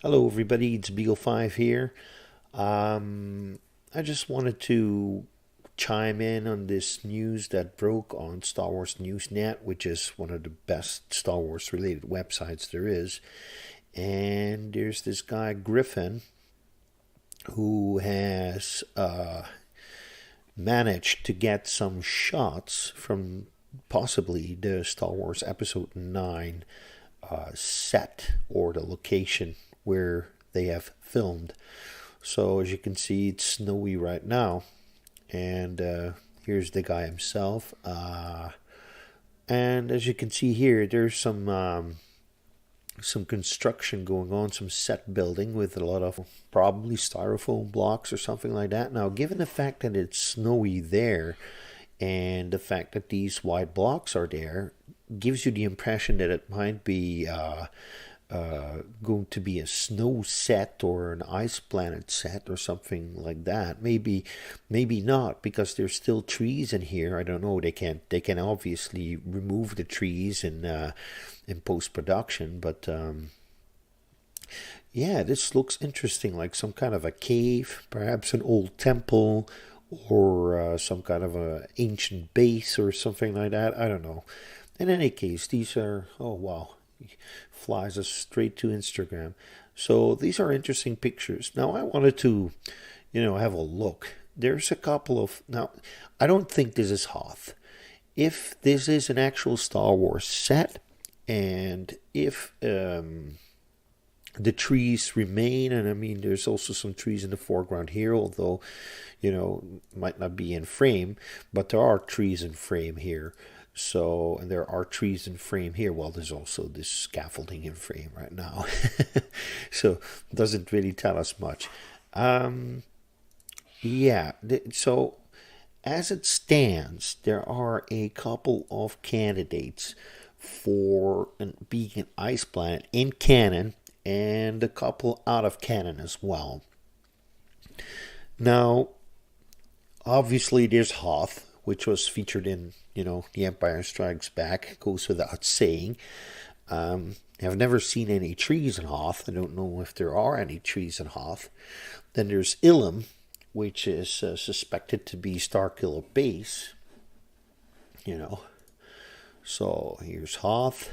Hello, everybody. It's Beagle5 here. I just wanted to chime in on this news that broke on Star Wars Newsnet, which is one of the best Star Wars related websites there is. And there's this guy, Griffin, who has managed to get some shots from possibly the Star Wars Episode 9 set or the location where they have filmed. So as you can see, it's snowy right now, and here's the guy himself. And as you can see here, there's some construction going on, some set building with a lot of probably styrofoam blocks or something like that. Now, given the fact that it's snowy there, and the fact that these white blocks are there, gives you the impression that it might be going to be a snow set or an ice planet set or something like that. Maybe not, because there's still trees in here. I don't know. They can obviously remove the trees in post production, but yeah, this looks interesting, like some kind of a cave, perhaps an old temple, or some kind of a ancient base or something like that. I don't know. In any case, these are, oh wow, flies us straight to Instagram. So these are interesting pictures. Now I wanted to, have a look. There's a couple of, now I don't think this is Hoth. If this is an actual Star Wars set, and if the trees remain, and I mean there's also some trees in the foreground here, although might not be in frame, but there are trees in frame here. So, and there are trees in frame here. Well, there's also this scaffolding in frame right now. So it doesn't really tell us much. Yeah, so as it stands, there are a couple of candidates for being an ice planet in canon, and a couple out of canon as well. Now, obviously, there's Hoth, which was featured in, The Empire Strikes Back. Goes without saying. I've never seen any trees in Hoth. I don't know if there are any trees in Hoth. Then there's ILUM, which is suspected to be StarKiller base. So here's Hoth,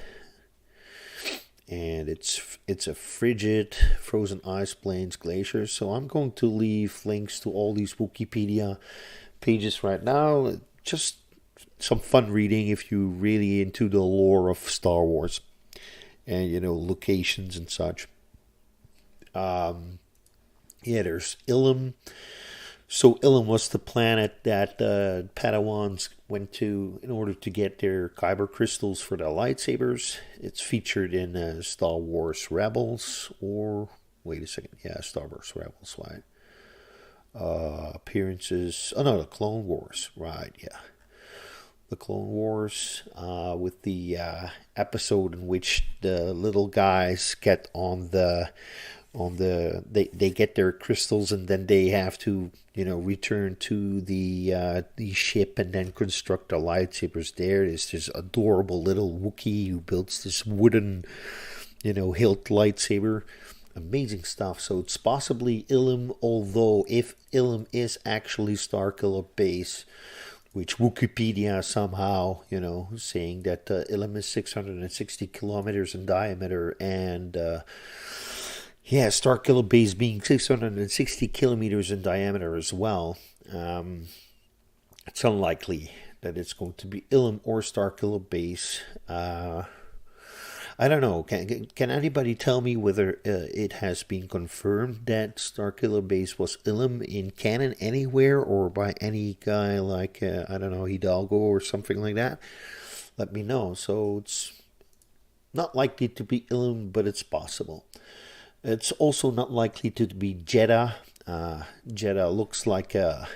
and it's a frigid, frozen ice plains glacier. So I'm going to leave links to all these Wikipedia pages right now. Just some fun reading if you're really into the lore of Star Wars and locations and such. Yeah, there's ILUM. So ILUM was the planet that Padawans went to in order to get their kyber crystals for their lightsabers. It's featured in Star Wars Rebels, or wait a second, yeah, Star Wars Rebels, right? Appearances. Oh no, the Clone Wars, right? Yeah, the Clone Wars, with the episode in which the little guys get they get their crystals, and then they have to return to the ship and then construct the lightsabers there. There's this adorable little Wookiee who builds this wooden hilt lightsaber. Amazing stuff. So it's possibly ILUM, although if ILUM is actually StarKiller base, which Wikipedia somehow, saying that ILUM is 660 kilometers in diameter, and yeah, StarKiller base being 660 kilometers in diameter as well. It's unlikely that it's going to be ILUM or StarKiller base. I don't know. Can anybody tell me whether it has been confirmed that StarKiller base was ILUM in canon anywhere, or by any guy like I don't know, Hidalgo or something like that? Let me know. So it's not likely to be ILUM, but it's possible. It's also not likely to be Jedha. Jedha looks like a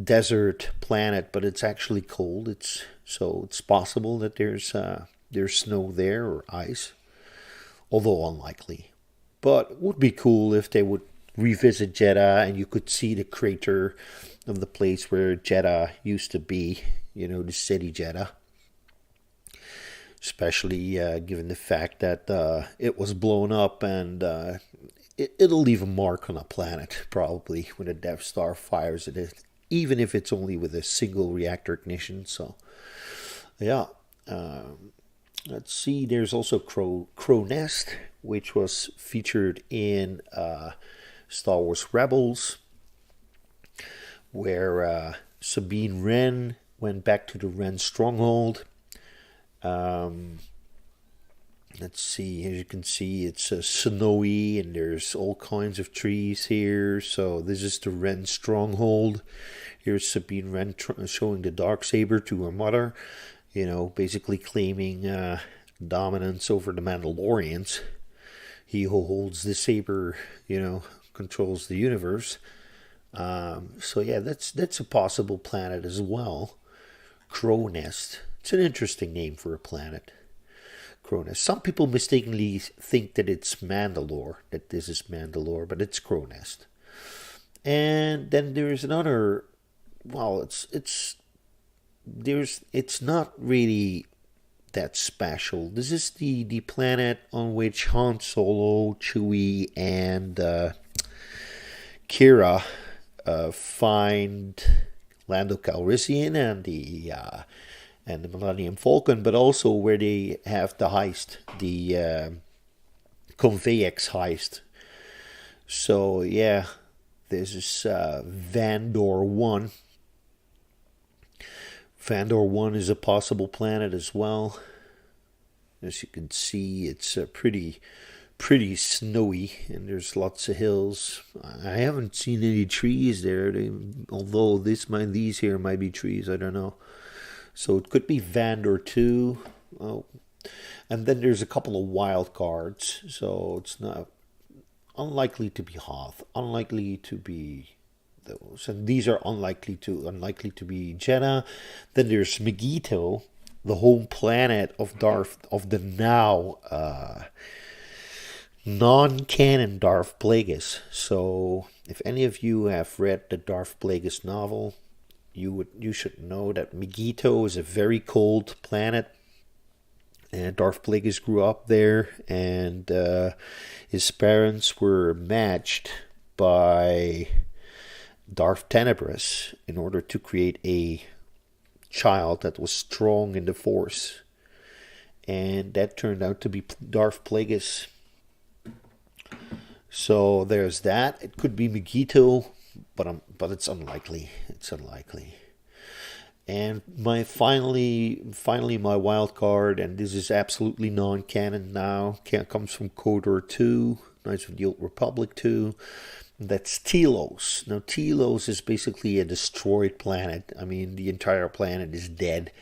desert planet, but it's actually cold. It's possible that there's snow there or ice, although unlikely. But would be cool if they would revisit Jedha and you could see the crater of the place where Jedha used to be. The city Jedha. especially given the fact that it was blown up and it'll leave a mark on a planet probably when a Death Star fires at it, even if it's only with a single reactor ignition. So, yeah. Let's see. There's also Krownest, which was featured in Star Wars Rebels, where Sabine Wren went back to the Wren stronghold. Let's see, as you can see, it's snowy and there's all kinds of trees here. So this is the Wren stronghold. Here's Sabine Wren showing the Dark Saber to her mother, basically claiming dominance over the Mandalorians. He who holds the saber, controls the universe. So yeah, that's a possible planet as well. Krownest. It's an interesting name for a planet. Krownest. Some people mistakenly think that it's Mandalore, that this is Mandalore, but it's Krownest. And then there's another. Well, it's not really that special. This is the planet on which Han Solo, Chewie, and Kira find Lando Calrissian and the Millennium Falcon, but also where they have the heist, the Conveyex heist. So yeah, this is Vandor 1. Vandor 1 is a possible planet as well. As you can see, it's pretty snowy, and there's lots of hills. I haven't seen any trees there, although these here might be trees, I don't know. So it could be Vandor 2. Oh. And then there's a couple of wild cards, so it's not unlikely to be Hoth, unlikely to be those, and these are unlikely to be Jedha. Then there's Megiddo, the home planet of the now non-canon Darth Plagueis. So if any of you have read the Darth Plagueis novel, you should know that Megiddo is a very cold planet, and Darth Plagueis grew up there, and his parents were matched by Darth Tenebris in order to create a child that was strong in the Force, and that turned out to be Darth Plagueis. So there's that. It could be Megiddo, but it's unlikely. It's unlikely. And finally my wild card, and this is absolutely non-canon now, comes from KOTOR 2, Knights of the Old Republic 2. That's Telos. Now Telos is basically a destroyed planet. I mean, the entire planet is dead,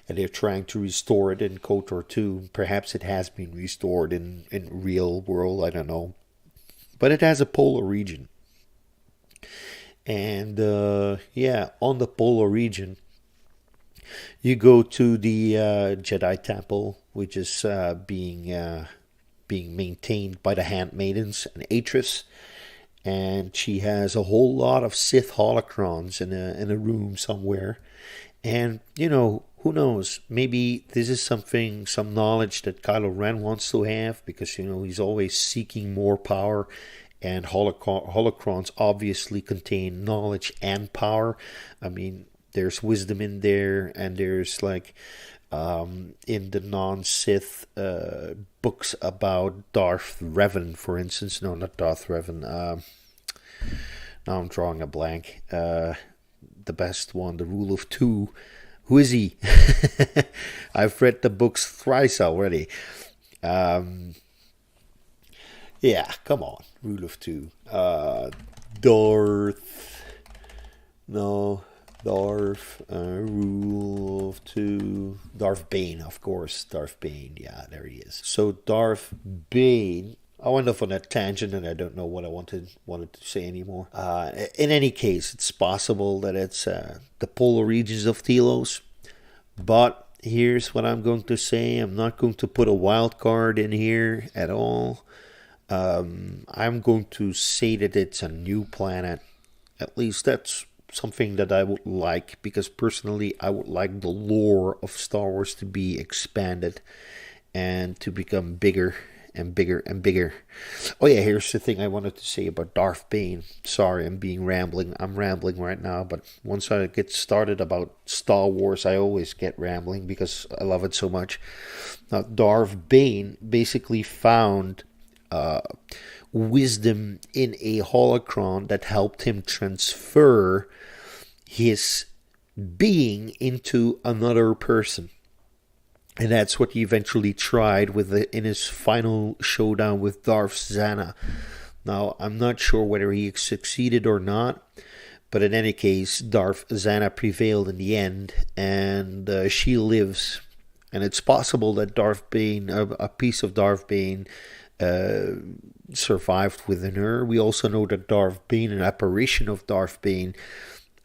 and they're trying to restore it in KOTOR 2. Perhaps it has been restored in real world, I don't know. But it has a polar region. And on the polar region, you go to the Jedi Temple, which is being maintained by the Handmaidens and Atris, and she has a whole lot of Sith holocrons in a room somewhere. And who knows? Maybe this is some knowledge that Kylo Ren wants to have, because he's always seeking more power. And holocrons obviously contain knowledge and power. I mean, there's wisdom in there, and there's in the non-Sith books about Darth Revan, for instance. No, not Darth Revan. Now I'm drawing a blank. The best one, the Rule of Two. Who is he? I've read the books thrice already. Yeah, come on. Rule of Two. Rule of Two. Darth Bane, of course. Darth Bane. Yeah, there he is. So Darth Bane. I went off on a tangent, and I don't know what I wanted to say anymore. In any case, it's possible that it's the polar regions of Telos. But here's what I'm going to say. I'm not going to put a wild card in here at all. I'm going to say that it's a new planet. At least that's something that I would like, because personally I would like the lore of Star Wars to be expanded and to become bigger and bigger and bigger. Oh yeah, here's the thing I wanted to say about Darth Bane. Sorry, I'm rambling right now, but once I get started about Star Wars, I always get rambling because I love it so much. Now, Darth Bane basically found wisdom in a holocron that helped him transfer his being into another person. And that's what he eventually tried in his final showdown with Darth Zana. Now, I'm not sure whether he succeeded or not, but in any case, Darth Zana prevailed in the end, and she lives. And it's possible that Darth Bane, a piece of Darth Bane, survived within her. We also know that Darth Bane, an apparition of Darth Bane,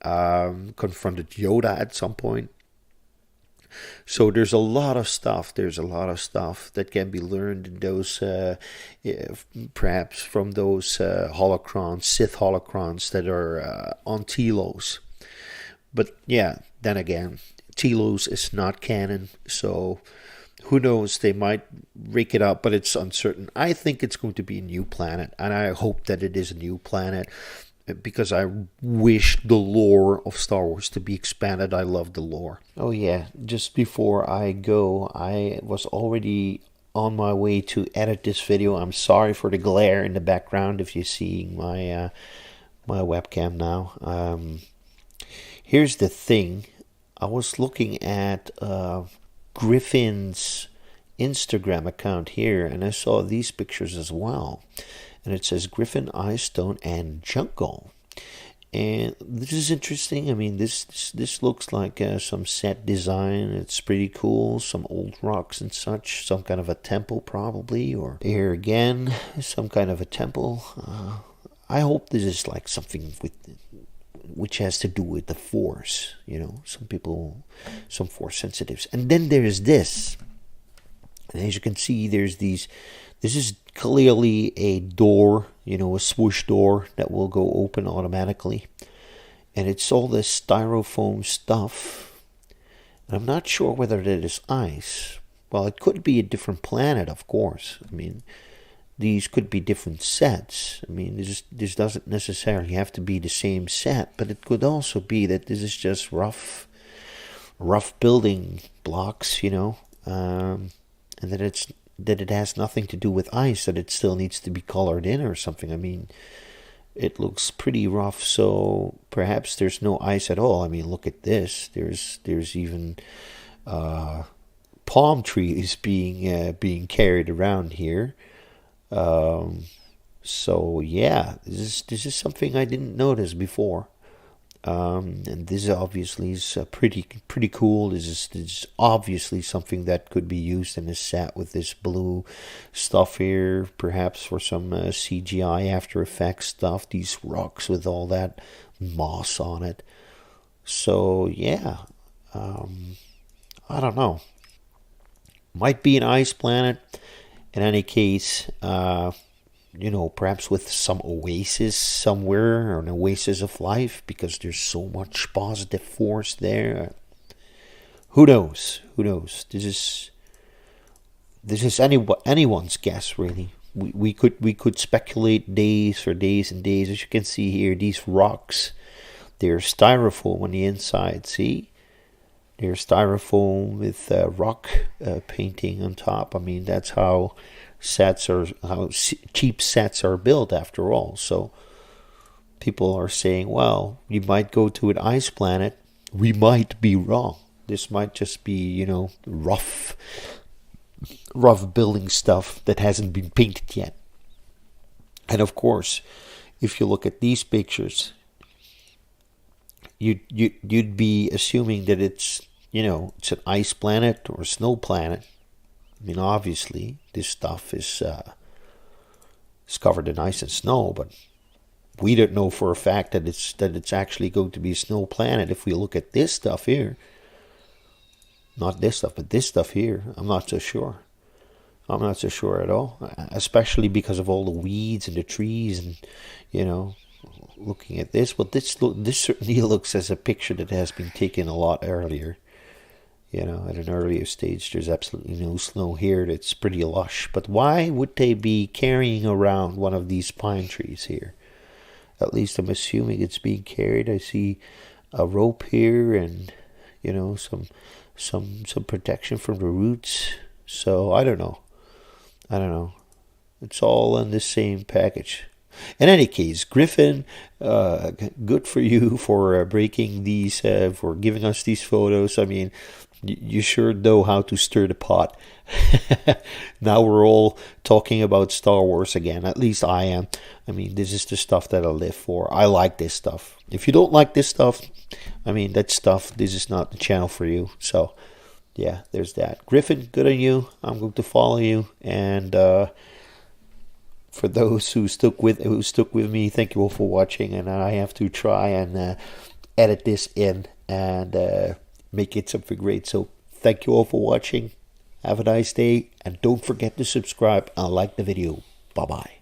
confronted Yoda at some point. So there's a lot of stuff. There's a lot of stuff that can be learned in those, perhaps from those holocrons, Sith holocrons that are on Telos. But yeah, then again, Telos is not canon, so who knows? They might rake it up, but it's uncertain. I think it's going to be a new planet, and I hope that it is a new planet, because I wish the lore of Star Wars to be expanded. I love the lore. Oh yeah, just before I go, I was already on my way to edit this video. I'm sorry for the glare in the background if you're seeing my my webcam now. Here's the thing. I was looking at Griffin's Instagram account here, and I saw these pictures as well. And it says Griffin, Ice Stone, and Jungle. And this is interesting. I mean, this looks like some set design. It's pretty cool. Some old rocks and such. Some kind of a temple, probably. Or here again, some kind of a temple. I hope this is like something which has to do with the Force. You know, some Force sensitives. And then there's this. And as you can see, there's these. This is clearly a door, a swoosh door that will go open automatically. And it's all this styrofoam stuff. And I'm not sure whether that is ice. Well, it could be a different planet, of course. I mean, these could be different sets. I mean, this doesn't necessarily have to be the same set, but it could also be that this is just rough building blocks, and that it has nothing to do with ice, that it still needs to be colored in or something. I mean, it looks pretty rough, so perhaps there's no ice at all. I mean, look at this. There's even palm trees being carried around here. So yeah, this is something I didn't notice before. And this obviously is pretty cool. This is obviously something that could be used in a set with this blue stuff here, perhaps for some CGI After Effects stuff. These rocks with all that moss on it. So yeah, I don't know. Might be an ice planet. In any case, perhaps with some oasis somewhere, or an oasis of life, because there's so much positive force there. Who knows? This is anyone's guess, really. We could speculate days and days. As you can see here, these rocks, they're styrofoam on the inside. See, they're styrofoam with rock painting on top. I mean, that's how cheap sets are built, after all. So people are saying, well, you might go to an ice planet. We might be wrong. This might just be, rough building stuff that hasn't been painted yet. And of course, if you look at these pictures, you'd be assuming that it's an ice planet or a snow planet. I mean, obviously, this stuff is covered in ice and snow, but we don't know for a fact that it's actually going to be a snow planet. If we look at this stuff here, not this stuff, but this stuff here, I'm not so sure. I'm not so sure at all, especially because of all the weeds and the trees and, looking at this. Well, this certainly looks as a picture that has been taken a lot earlier. You know, at an earlier stage, there's absolutely no snow here. It's pretty lush. But why would they be carrying around one of these pine trees here? At least I'm assuming it's being carried. I see a rope here, and you know, some protection from the roots. So I don't know. It's all in the same package. In any case, Griffin, good for you for breaking these, for giving us these photos. I mean, you sure know how to stir the pot. Now we're all talking about Star Wars again. At least I am. I mean, this is the stuff that I live for. I like this stuff. If you don't like this stuff, I mean, that stuff, this is not the channel for you. So, yeah, there's that. Griffin, good on you. I'm going to follow you. And for those who stuck with me, thank you all for watching. And I have to try and edit this in and make it something great. So thank you all for watching. Have a nice day, and don't forget to subscribe and like the video. Bye bye.